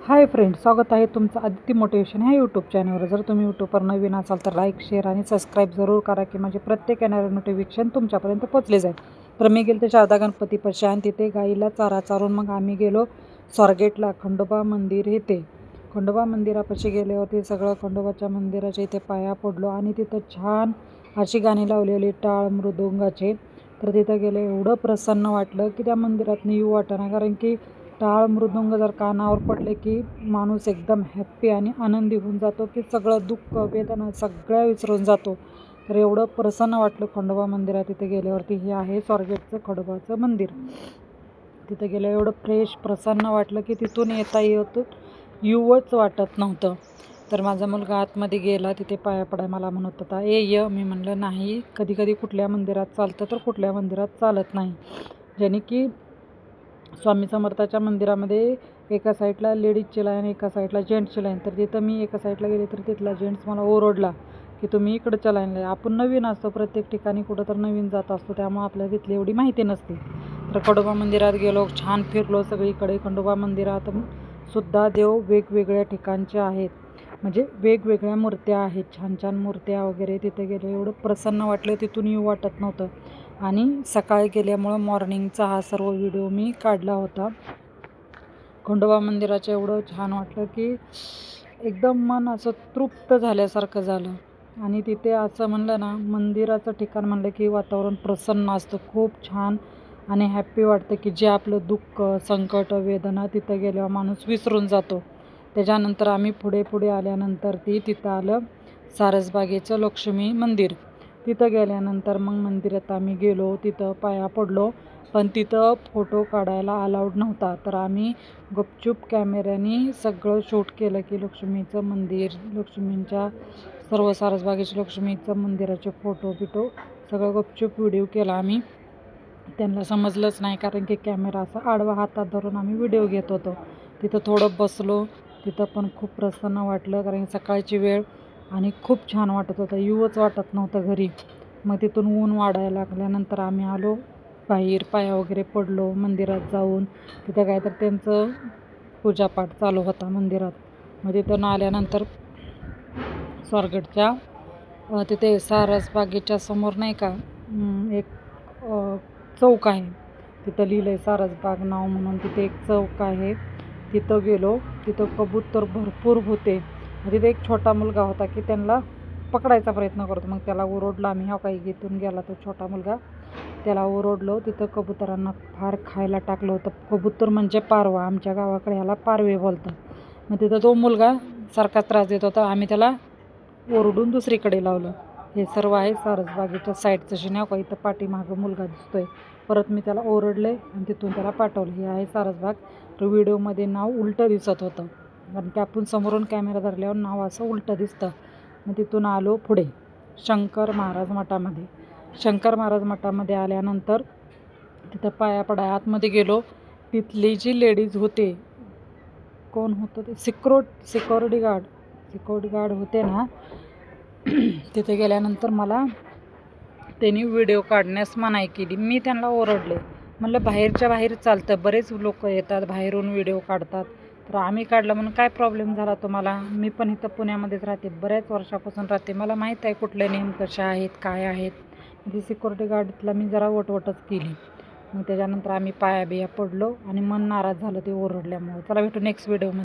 Hi friends, स्वागत आहे तुमचं आदित्य मोटिवेशन ह्या यूट्यूब चॅनलवर. जर तुम्ही यूट्यूबवर नवीन असाल तर लाईक, शेअर आणि सबस्क्राईब जरूर करा की म्हणजे प्रत्येक येणारं नोटिफिकेशन तुमच्यापर्यंत पोचले जाईल. तर मी गेलो ते शारदा गणपतीपाशी आणि तिथे गाईला चारा चारून मग आम्ही गेलो स्वारगेटला खंडोबा मंदिर इथे. खंडोबा मंदिरापाशी गेल्यावरती सगळं खंडोबाच्या मंदिराच्या इथे पाया पडलो आणि तिथं छान अशी गाणी लावलेली टाळ मृदुंगाचे. तर तिथं गेलं एवढं प्रसन्न वाटलं की त्या मंदिरात येऊ वाटेना, कारण की टाळ मृदुंग जर कानावर पडले की माणूस एकदम हॅप्पी आणि आनंदी होऊन जातो, की सगळं दुःख वेदना सगळ्या विसरून जातो. तर एवढं प्रसन्न वाटलं खंडोबा मंदिरात तिथे गेल्यावरती. हे आहे स्वारगेटचं खंडोबाचं मंदिर. तिथं गेलं एवढं फ्रेश प्रसन्न वाटलं की तिथून येऊच वाटत नव्हतं. तर माझा मुलगा आतमध्ये गेला, तिथे पाया पडाय मला म्हणत होता, य मी म्हणलं नाही, कधी कधी कुठल्या मंदिरात चालतं तर कुठल्या मंदिरात चालत नाही. ज्याने की स्वामी समर्थाच्या मंदिरामध्ये एका साईडला लेडीजची लाईन, एका साईडला जेंट्सची लाईन. तर तिथं मी एका साईडला गेले तर तिथला जेंट्स मला ओरडला की तुम्ही इकडच्या लाईनला. आपण नवीन असतो, प्रत्येक ठिकाणी कुठं तर नवीन जात असतो, त्यामुळे आपल्याला तिथली एवढी माहिती नसते. तर खंडोबा मंदिरात गेलो, छान फिरलो सगळीकडे. खंडोबा मंदिरात सुद्धा देव वेगवेगळ्या ठिकाणचे आहेत, म्हणजे वेगवेगळ्या मूर्त्या आहेत, छान छान मूर्त्या वगैरे. तिथे गेलो एवढं प्रसन्न वाटलं, तिथून येऊ वाटत नव्हतं. आणि सकाळी गेल्यामुळं मॉर्निंगचा हा सर्व व्हिडिओ मी काढला होता. खंडोबा मंदिराचं एवढं छान वाटलं की एकदम मन असं तृप्त झाल्यासारखं झालं. आणि तिथे असं म्हणलं ना, मंदिराचं ठिकाण म्हणलं की वातावरण प्रसन्न असतं, खूप छान आणि हॅप्पी वाटतं, की जे आपलं दुःख संकट वेदना तिथं गेल्यावर माणूस विसरून जातो. त्याच्यानंतर आम्ही पुढे पुढे आल्यानंतर तिथं आलं सारसबागेचं लक्ष्मी मंदिर. तिथं गेल्यानंतर मग मंदिरात आम्ही गेलो, तिथं पाया पडलो. पण तिथं फोटो काढायला अलाउड नव्हता. तर आम्ही गपचूप कॅमेऱ्याने सगळं शूट केलं की लक्ष्मीचं मंदिर, लक्ष्मींच्या सर्व सारसबागेच्या लक्ष्मीचं मंदिराचे फोटो बिटो सगळं गपचूप व्हिडिओ केला आम्ही. त्यांना समजलंच नाही, कारण की कॅमेरा असा आडवा हातात धरून आम्ही व्हिडिओ घेत होतो. तिथं थोडं बसलो, तिथं पण खूप प्रसन्न वाटलं, कारण सकाळची वेळ आणि खूप छान वाटत होतं, येऊच वाटत नव्हतं घरी. मग तिथून ऊन वाढायला लागल्यानंतर आम्ही आलो बाहेर, पाया वगैरे पडलो मंदिरात जाऊन. तिथं काय तर त्यांचं पूजापाठ चालू होता मंदिरात. मग तिथून आल्यानंतर स्वारगेटच्या तिथे सारसबागेच्या समोर नाही का एक चौक आहे, तिथं लिहिलं आहे सारसबाग नाव म्हणून. तिथे एक चौक आहे, तिथं गेलो. तिथं कबूतर भरपूर होते. तिथे एक छोटा मुलगा होता की त्यांना पकडायचा प्रयत्न करतो, मग त्याला ओरडला आम्ही, हा काही घेतून गेला तो छोटा मुलगा, त्याला ओरडलो. तिथं कबुतरांना फार खायला टाकलं होतं. कबूतर म्हणजे पारवा, आमच्या गावाकडे ह्याला पारवे बोलतात. मग तिथं तो मुलगा सारखा त्रास देत होता, आम्ही त्याला ओरडून दुसरीकडे लावलं. हे सर्व आहे सारसबागेच्या साईडचं शिन्या का, इथं पाठीमागं मुलगा दिसतोय. परत मी त्याला ओरडले आणि तिथून त्याला पाठवलं. हे आहे सारसबाग. तर व्हिडिओमध्ये नाव उलटं दिसत होतं, कारण की आपण समोरून कॅमेरा धरल्यावर नाव असं उलटं दिसतं. मग तिथून आलो पुढे शंकर महाराज मठामध्ये. शंकर महाराज मठामध्ये आल्यानंतर तिथं पाया पडाय आतमध्ये गेलो. तिथली जी लेडीज होते, कोण होतं ते, सिक्युरिटी गार्ड होते ना, तिथे गेल्यानंतर मला त्यांनी व्हिडिओ काढण्यास मनाई केली. मी त्यांना ओरडले, म्हणलं बाहेरच्या बाहेर चालतं, बरेच लोक येतात बाहेरून व्हिडिओ काढतात, तर आम्ही काढलं म्हणून काय प्रॉब्लेम झाला तुम्हाला? मी पण इथं पुण्यामध्येच राहते, बऱ्याच वर्षापासून राहते, मला माहीत आहे कुठले नियम कसे आहेत काय आहेत. ती सिक्युरिटी गार्डला मी जरा वटवटच केली. मग त्याच्यानंतर आम्ही पाया बिया पडलो आणि मन नाराज झालं ते ओरडल्यामुळे. चला भेटू नेक्स्ट व्हिडिओमध्ये.